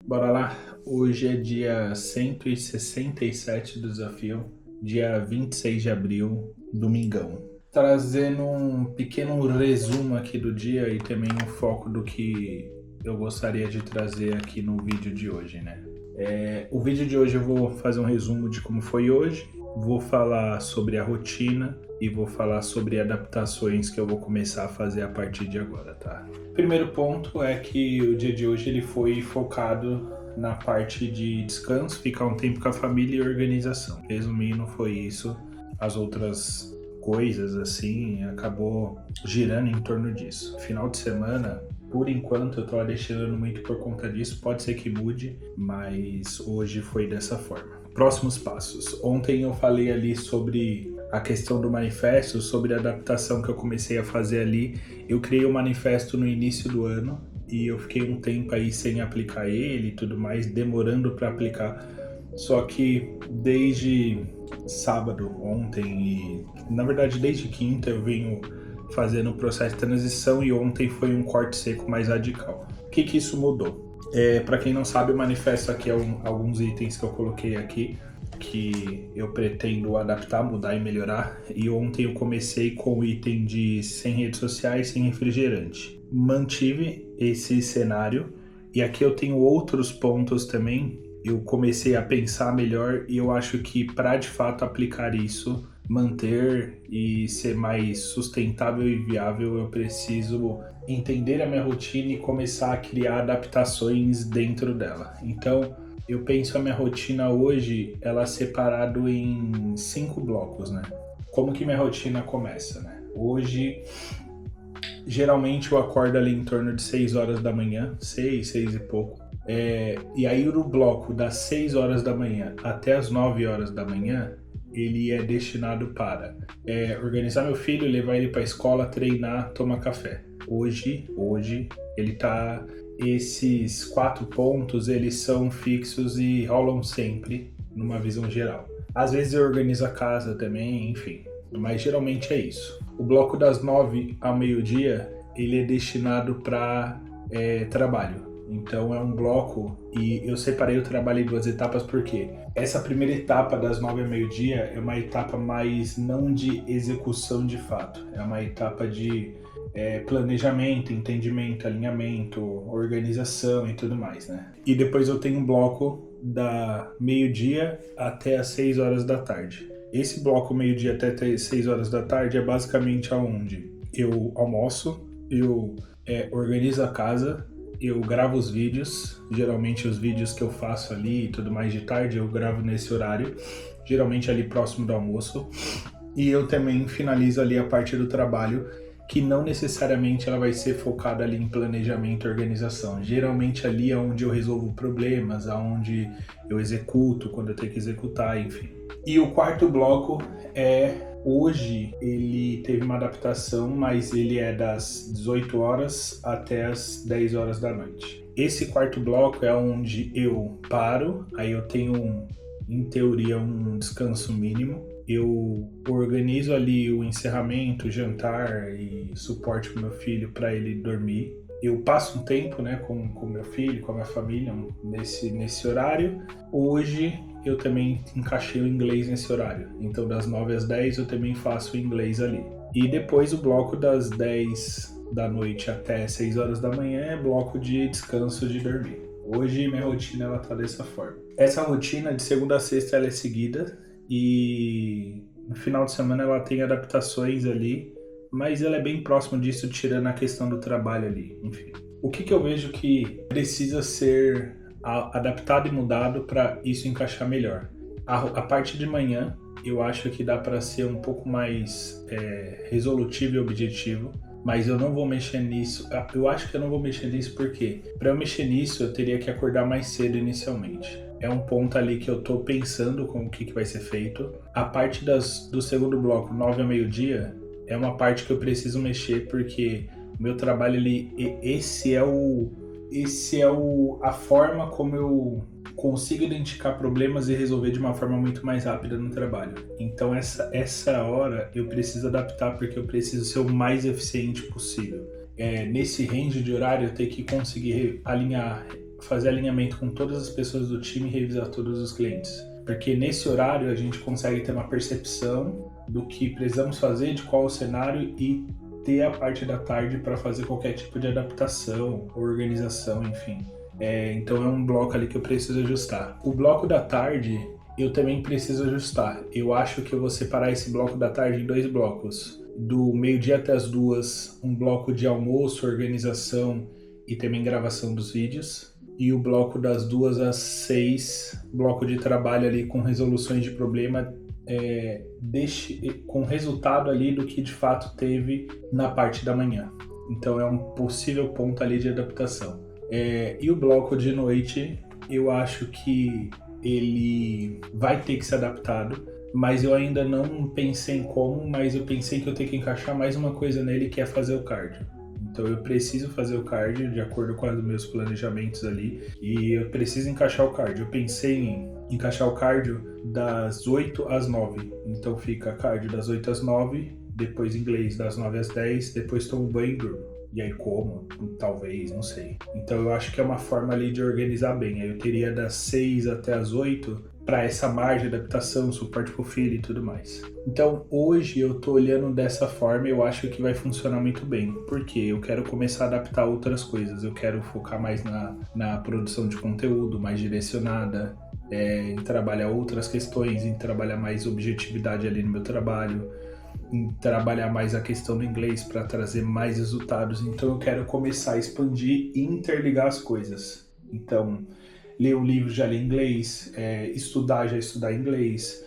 Bora lá. Hoje é dia 167 do desafio, dia 26 de abril, domingão. Trazendo um pequeno resumo aqui do dia e também um foco do que eu gostaria de trazer aqui no vídeo de hoje, né? O vídeo de hoje eu vou fazer um resumo de como foi hoje, vou falar sobre a rotina e vou falar sobre adaptações que eu vou começar a fazer a partir de agora, tá? Primeiro ponto é que o dia de hoje ele foi focado na parte de descanso, ficar um tempo com a família e organização. Resumindo, foi isso. As outras coisas, assim, acabou girando em torno disso. Final de semana, por enquanto, eu tô deixando muito por conta disso. Pode ser que mude, mas hoje foi dessa forma. Próximos passos. Ontem eu falei ali sobre a questão do manifesto, sobre a adaptação que eu comecei a fazer ali. Eu criei o manifesto no início do ano e eu fiquei um tempo aí sem aplicar ele e tudo mais, demorando para aplicar. Só que desde sábado, ontem e na verdade desde quinta eu venho fazendo o processo de transição e ontem foi um corte seco mais radical. O que isso mudou? Para quem não sabe, o manifesto aqui é alguns itens que eu coloquei aqui que eu pretendo adaptar, mudar e melhorar. E ontem eu comecei com o item de sem redes sociais, sem refrigerante. Mantive esse cenário e aqui eu tenho outros pontos também. Eu comecei a pensar melhor e eu acho que para de fato aplicar isso, manter e ser mais sustentável e viável, eu preciso entender a minha rotina e começar a criar adaptações dentro dela. Então, eu penso a minha rotina hoje, ela separado em 5 blocos, né? Como que minha rotina começa, né? Hoje, geralmente eu acordo ali em torno de 6 horas da manhã, 6 e pouco. E aí no bloco das 6 horas da manhã até as 9 horas da manhã, ele é destinado para organizar meu filho, levar ele para a escola, treinar, tomar café. Hoje ele tá... Esses 4 pontos, eles são fixos e rolam sempre numa visão geral. Às vezes eu organizo a casa também, enfim, mas geralmente é isso. O bloco das 9 ao meio-dia, ele é destinado para trabalho. Então é um bloco e eu separei o trabalho em 2 etapas porque essa primeira etapa das 9 ao meio-dia é uma etapa mais não de execução de fato, é uma etapa de planejamento, entendimento, alinhamento, organização e tudo mais, né? E depois eu tenho um bloco da meio-dia até as 6 horas da tarde. Esse bloco meio-dia até 6 horas da tarde é basicamente aonde eu almoço, eu organizo a casa, eu gravo os vídeos, geralmente os vídeos que eu faço ali e tudo mais de tarde eu gravo nesse horário, geralmente ali próximo do almoço, e eu também finalizo ali a parte do trabalho, que não necessariamente ela vai ser focada ali em planejamento e organização. Geralmente ali é onde eu resolvo problemas, aonde eu executo, quando eu tenho que executar, enfim. E o quarto bloco hoje ele teve uma adaptação, mas ele é das 18 horas até as 10 horas da noite. Esse quarto bloco é onde eu paro, aí eu tenho, em teoria, um descanso mínimo. Eu organizo ali o encerramento, o jantar e suporte para o meu filho para ele dormir. Eu passo um tempo, né, com meu filho, com a minha família nesse horário. Hoje eu também encaixei o inglês nesse horário. Então das 9 às 10 eu também faço o inglês ali. E depois o bloco das 10 da noite até 6 horas da manhã é bloco de descanso de dormir. Hoje minha rotina ela tá dessa forma. Essa rotina de segunda a sexta ela é seguida. E no final de semana ela tem adaptações ali, mas ela é bem próximo disso, tirando a questão do trabalho ali, enfim. O que eu vejo que precisa ser adaptado e mudado para isso encaixar melhor? A parte de manhã, eu acho que dá para ser um pouco mais resolutivo e objetivo, mas eu não vou mexer nisso. Eu acho que eu não vou mexer nisso porque para eu mexer nisso eu teria que acordar mais cedo inicialmente. É um ponto ali que eu tô pensando com o que vai ser feito. A parte do segundo bloco, 9 ao meio-dia, é uma parte que eu preciso mexer porque o meu trabalho ali, a forma como eu consigo identificar problemas e resolver de uma forma muito mais rápida no trabalho. Então essa hora eu preciso adaptar porque eu preciso ser o mais eficiente possível. Nesse range de horário eu tenho que conseguir alinhar fazer alinhamento com todas as pessoas do time e revisar todos os clientes. Porque nesse horário a gente consegue ter uma percepção do que precisamos fazer, de qual o cenário e ter a parte da tarde para fazer qualquer tipo de adaptação, organização, enfim. Então é um bloco ali que eu preciso ajustar. O bloco da tarde eu também preciso ajustar. Eu acho que eu vou separar esse bloco da tarde em 2 blocos. Do meio-dia até as 2, um bloco de almoço, organização e também gravação dos vídeos. E o bloco das 2 às 6, bloco de trabalho ali com resoluções de problema, com resultado ali do que de fato teve na parte da manhã. Então é um possível ponto ali de adaptação. E o bloco de noite, eu acho que ele vai ter que ser adaptado, mas eu ainda não pensei em como, mas eu pensei que eu tenho que encaixar mais uma coisa nele, que é fazer o cardio. Então eu preciso fazer o cardio de acordo com os meus planejamentos ali, e eu preciso encaixar o cardio. Eu pensei em encaixar o cardio das 8 às 9, então fica cardio das 8 às 9, depois inglês das 9 às 10, depois tomo banho e durmo. E aí como? Talvez, não sei. Então eu acho que é uma forma ali de organizar bem. Aí eu teria das 6 até as 8 para essa margem de adaptação, suporte pro filho e tudo mais. Então hoje eu tô olhando dessa forma e eu acho que vai funcionar muito bem. Porque eu quero começar a adaptar outras coisas. Eu quero focar mais na produção de conteúdo, mais direcionada, em trabalhar outras questões, em trabalhar mais objetividade ali no meu trabalho, em trabalhar mais a questão do inglês para trazer mais resultados. Então eu quero começar a expandir e interligar as coisas. Então, ler um livro, já ler inglês, estudar inglês,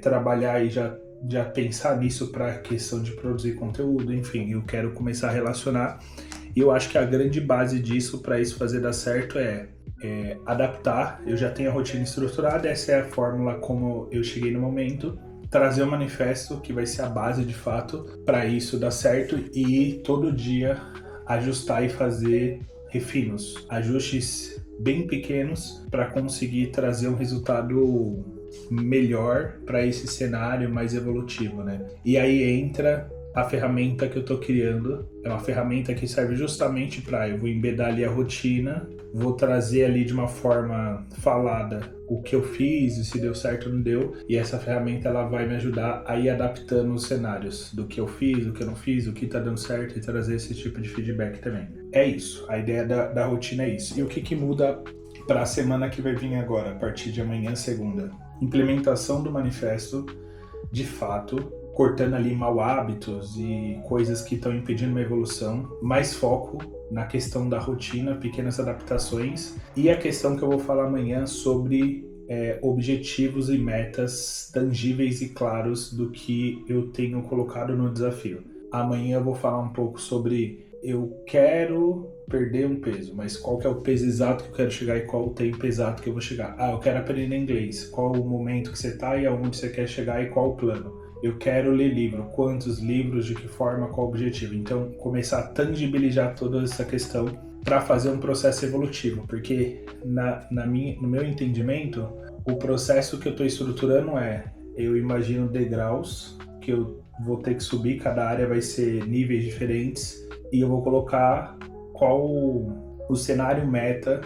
trabalhar e já pensar nisso para a questão de produzir conteúdo. Enfim, eu quero começar a relacionar. E eu acho que a grande base disso, para isso fazer dar certo, é adaptar. Eu já tenho a rotina estruturada, essa é a fórmula como eu cheguei no momento. Trazer um manifesto que vai ser a base de fato para isso dar certo, e todo dia ajustar e fazer refinos, ajustes bem pequenos para conseguir trazer um resultado melhor para esse cenário mais evolutivo, né? E aí entra a ferramenta que eu tô criando, é uma ferramenta que serve justamente para eu vou embedar ali a rotina, vou trazer ali de uma forma falada o que eu fiz e se deu certo ou não deu, e essa ferramenta ela vai me ajudar a ir adaptando os cenários do que eu fiz, do que eu não fiz, o que tá dando certo, e trazer esse tipo de feedback também. É isso, a ideia da rotina é isso. E o que muda para a semana que vai vir agora, a partir de amanhã, segunda? Implementação do manifesto, de fato, cortando ali mau hábitos e coisas que estão impedindo uma evolução, mais foco na questão da rotina, pequenas adaptações, e a questão que eu vou falar amanhã sobre objetivos e metas tangíveis e claros do que eu tenho colocado no desafio. Amanhã eu vou falar um pouco sobre eu quero perder um peso, mas qual que é o peso exato que eu quero chegar e qual o tempo exato que eu vou chegar. Eu quero aprender inglês, qual o momento que você está e aonde você quer chegar e qual o plano. Eu quero ler livro, quantos livros, de que forma, qual o objetivo. Então, começar a tangibilizar toda essa questão para fazer um processo evolutivo, porque no meu entendimento, o processo que eu estou estruturando eu imagino degraus que eu vou ter que subir, cada área vai ser níveis diferentes, e eu vou colocar qual o cenário meta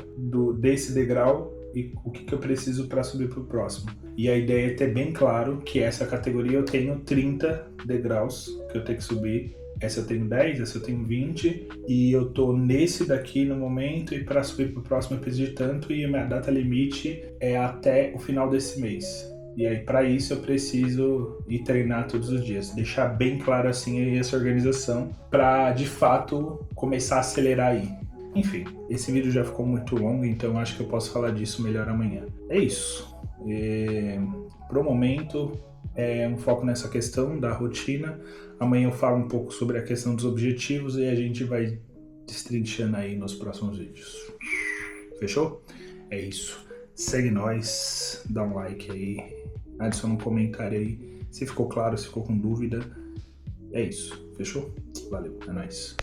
desse degrau e o que eu preciso para subir para o próximo. E a ideia é ter bem claro que essa categoria eu tenho 30 degraus que eu tenho que subir, essa eu tenho 10, essa eu tenho 20, e eu tô nesse daqui no momento, e para subir para o próximo eu preciso de tanto, e a minha data limite é até o final desse mês. E aí para isso eu preciso ir treinar todos os dias, deixar bem claro assim aí essa organização para de fato começar a acelerar aí. Enfim, esse vídeo já ficou muito longo, então acho que eu posso falar disso melhor amanhã. É isso. Pro momento, um foco nessa questão da rotina. Amanhã eu falo um pouco sobre a questão dos objetivos e a gente vai destrinchando aí nos próximos vídeos. Fechou? É isso. Segue nós, dá um like aí, adiciona um comentário aí, se ficou claro, se ficou com dúvida. É isso. Fechou? Valeu, é nóis.